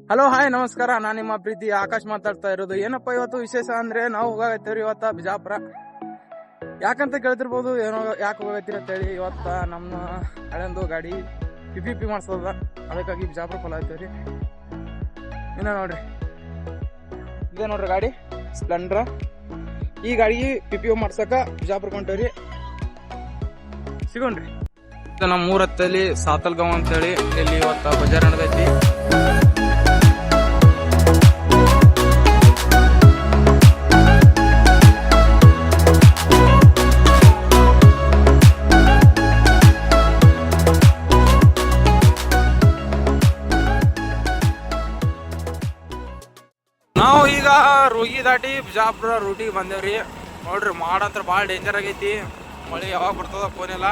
Hello hi ನಮಸ್ಕಾರ, ನಾನು ನಿಮ್ಮ ಪ್ರೀತಿ ಆಕಾಶ್ ಮಾತಾಡ್ತಾ ಇರೋದು. ಏನಪ್ಪ ಇವತ್ತು ವಿಶೇಷ ಅಂದ್ರೆ ನಾವು ಹೋಗತ್ತೀವ್ರಿ ಇವತ್ತ ಬಿಜಾಪುರ. ಯಾಕಂತ ಕೇಳ್ತಿರ್ಬೋದು, ಏನೋ ಯಾಕೆ ಹೋಗತ್ತೀರಿ ಅಂತೇಳಿ. ಇವತ್ತ ನಮ್ಮ ಹಳೆಂದು ಗಾಡಿ ಪಿ ಮಾಡ್ಸೋದ, ಅದಕ್ಕಾಗಿ ಬಿಜಾಪುರ ಹೋಗತ್ತೀವ್ರಿ. ಇನ್ನ ನೋಡ್ರಿ, ಇದೇ ನೋಡ್ರಿ ಗಾಡಿ ಸ್ಪ್ಲೆಂಡರ್. ಈ ಗಾಡಿಗೆ ಪಿ ಮಾಡ್ಸಕ ಬಿಜಾಪುರ ಕೊಂಟವ್ರಿ. ಸಿಗೋಣ್ರಿ. ನಮ್ಮ ಊರತ್ತಲ್ಲಿ ಸಾತಲ್ಗಾಂವ್ ಅಂತೇಳಿ ಇಲ್ಲಿ ಇವತ್ತ ಬಜಾರ್ ನಡೆದೈತಿ. ನಾವು ಈಗ ರೋಗಿ ದಾಟಿ ಬಿಜಾಪುರ ರೂಟಿಗೆ ಬಂದೇವ್ರಿ. ನೋಡ್ರಿ, ಮಾಡಂತ್ರ ಭಾಳ ಡೇಂಜರ್ ಆಗೈತಿ. ಮಳೆ ಯಾವಾಗ ಬರ್ತದ ಫೋನಿಲ್ಲ.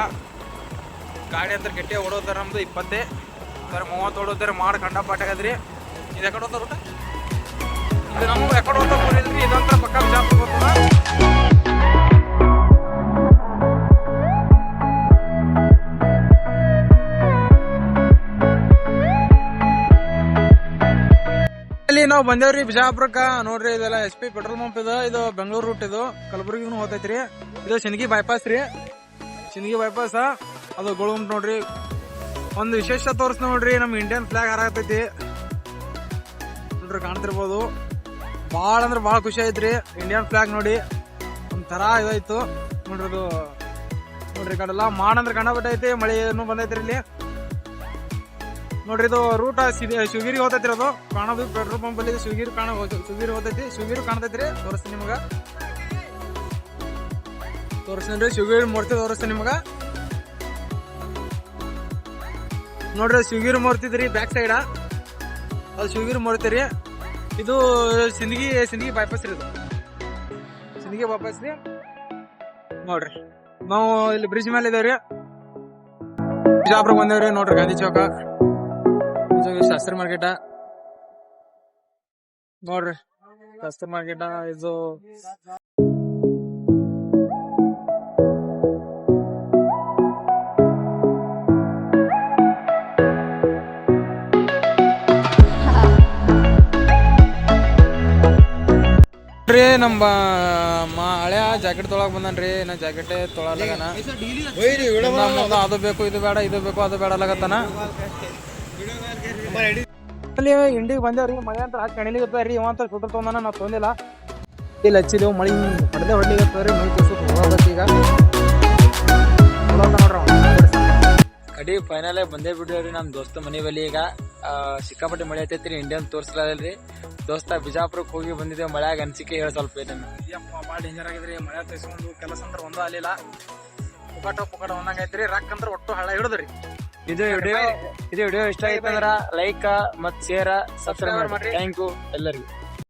ಗಾಡಿ ಅಂತ ಗಟ್ಟಿ ಓಡೋದಾರ ನಮ್ದು 20 30 ಓಡೋದಾರೆ ಮಾಡಿ ಕಂಡಪಾಟ ಆಗದ್ರಿ. ಇದು ಎಕಡೆ ಹೋದ ರೂಟ? ಇದು ನಮ್ಗೆ ಎಕಡೆ ಹೋದ ಫೋನ್ ಇಲ್ರಿ. ಇದಂತ್ರ ಪಕ್ಕ ಬಿಜಾಪುರ ಬರ್ತದ. ನಾವು ಬಂದೇವ್ರಿ ಬಿಜಾಪುರಕ್ಕ. ನೋಡ್ರಿ, ಇದೆಲ್ಲ SP ಪೆಟ್ರೋಲ್ ಪಂಪ್ ಇದು ಬೆಂಗಳೂರು ರೂಟ್. ಇದು ಕಲಬುರಗಿಗೂ ಹೋಗ್ತೈತ್ರಿ. ಇದು ಸಿಂದಗಿ ಬೈಪಾಸ್ ರೀ. ಸಿಂದಗಿ ಬೈಪಾಸ್ ಅದು ಗೋಳಗುಂಟ್. ನೋಡ್ರಿ, ಒಂದು ವಿಶೇಷ ತೋರ್ಸ್ ನೋಡ್ರಿ, ನಮ್ ಇಂಡಿಯನ್ ಫ್ಲಾಗ್ ಹಾರಾಗ್ತೈತಿ ನೋಡ್ರಿ, ಕಾಣ್ತಿರ್ಬೋದು. ಭಾಳ ಅಂದ್ರೆ ಭಾಳ ಖುಷಿ ಐತ್ರಿ. ಇಂಡಿಯನ್ ಫ್ಲಾಗ್ ನೋಡಿ ಒಂಥರ ಇದಾಯ್ತು ನೋಡ್ರಿ. ಅದು ನೋಡ್ರಿ, ಕಡೆಲ್ಲ ಮಾಡಂದ್ರೆ ಕಂಡಬಿಟ್ಟೈತಿ. ಮಳೆ ಏನು ಬಂದೈತ್ರಿ ಇಲ್ಲಿ. ನೋಡ್ರಿ, ಇದು ರೂಟ್ ಶಿವಗಿರಿ ಹೋಗ್ತೈತ್ರಿ. ಅದು ಕಾಣೋದು ಪೆಟ್ರೋಲ್ ಪಂಪ್ ಅಲ್ಲಿ ಶಿವಗಿರಿ ಶಿವಗಿರಿ ಹೋಗ್ತೈತಿ. ಶಿವಗಿರಿ ಕಾಣ್ತೈತ್ರಿ. ತೋರಿಸ್ತೀನಿ ನಿಮಗ, ತೋರಿಸ್ತೀನಿ. ಶಿವಗಿರಿ ಮೂರ್ತಿ ತೋರಿಸ್ತೀನಿ ನಿಮಗ. ನೋಡ್ರಿ, ಶಿವಗಿರಿ ಮೂರ್ತಿ ಇದ್ರಿ ಬ್ಯಾಕ್ ಸೈಡ್. ಅದು ಶಿವಗಿರಿ ಮೂರ್ತಿ ರೀ. ಇದು ಸಿಂದಗಿ ಬೈಪಾಸ್ ರೀ. ಇದು ಸಿಂದಗಿ ಬೈಪಾಸ್ ರೀ. ನೋಡ್ರಿ, ನಾವು ಇಲ್ಲಿ ಬ್ರಿಡ್ಜ್ ಮೇಲೆ ಇದೇವ್ರಿ. ಬಿಜಾಪುರ ಬಂದೇವ್ರಿ. ನೋಡ್ರಿ, ಗಾಂಧಿ ಚೌಕ, ಶಾಸ್ತ್ರಿ ಮಾರ್ಕೆಟ. ನೋಡ್ರಿ, ಶಾಸ್ತ್ರಿ ಮಾರ್ಕೆಟ. ಇದು ನಮ್ಮ ಹಳೆಯ ಜಾಕೆಟ್ ತೊಳಕ್ ಬಂದನ್ರಿ. ನಾ ಜಾಕೆಟ್ ತೊಳಲಗನ. ಅದು ಬೇಕು ಇದು ಬೇಡ, ಇದು ಬೇಕು ಅದು ಬೇಡ ಅಲ್ಲಗತ್ತಾನ. ಅಲ್ಲಿ ಇಂಡಿಗೆ ಬಂದೇವ್ರಿ. ಮಳೆ ಅಂತ ಕಣಿಲಿಗತ್ತರಿ. ಇವಂತ ಸುಟ್ಟ ತೊಂದಾನ, ನಾವು ತೊಂದಿಲ್ಲ. ಇಲ್ಲಿ ಹಚ್ಚಿದೇವು. ಮಳಿ ಹೊಡೆದೇ ಹೊಡ್ಲಿಗತ್ತವ್ರಿ. ಮೈ ತೋರ್ಸಕ್ ಹೋಗ್ಬೇಕು ಈಗ. ಕಡಿ ಫೈನಲ್ ಬಂದೇ ಬಿಡ್ರಿ ನಮ್ ದೋಸ್ತ ಮನೆ ಬಲಿ. ಈಗ ಸಿಕ್ಕಾಪಟ್ಟೆ ಮಳೆ ಐತೈತ್ರಿ. ಇಂಡಿಯನ್ ತೋರ್ಸ್ಲಿಲ್ರಿ. ದೋಸ್ತ ಬಿಜಾಪುರಕ್ಕೆ ಹೋಗಿ ಬಂದಿದ್ದೇವೆ. ಮಳೆಯಾಗ ಅನ್ಸಿಕೆ ಹೇಳ ಸ್ವಲ್ಪ ಐತೆ. ಭಾಳ ಡೇಂಜರ್ ಆಗಿದ್ರಿ. ಮಳೆ ತೈಸ್ಕೊಂಡು ಕೆಲಸ ಅಂದ್ರೆ ಒಂದೂ ಅಲ್ಲಿಲ್ಲ. ಪುಕಟ ಒಂದಂಗ ಐತ್ರಿ. ರಕ್ ಅಂದ್ರೆ ಒಟ್ಟು ಹಳ ಹಿಡಿದ್ರಿ. ಇದು ವಿಡಿಯೋ ಇಷ್ಟ ಆಯ್ತಂದ್ರ ಲೈಕ್ ಮತ್ ಶೇರ್ ಸಬ್ಸ್ಕ್ರೈಬ್ ಮಾಡಿ. ಥ್ಯಾಂಕ್ ಯು ಎಲ್ಲರಿಗೂ.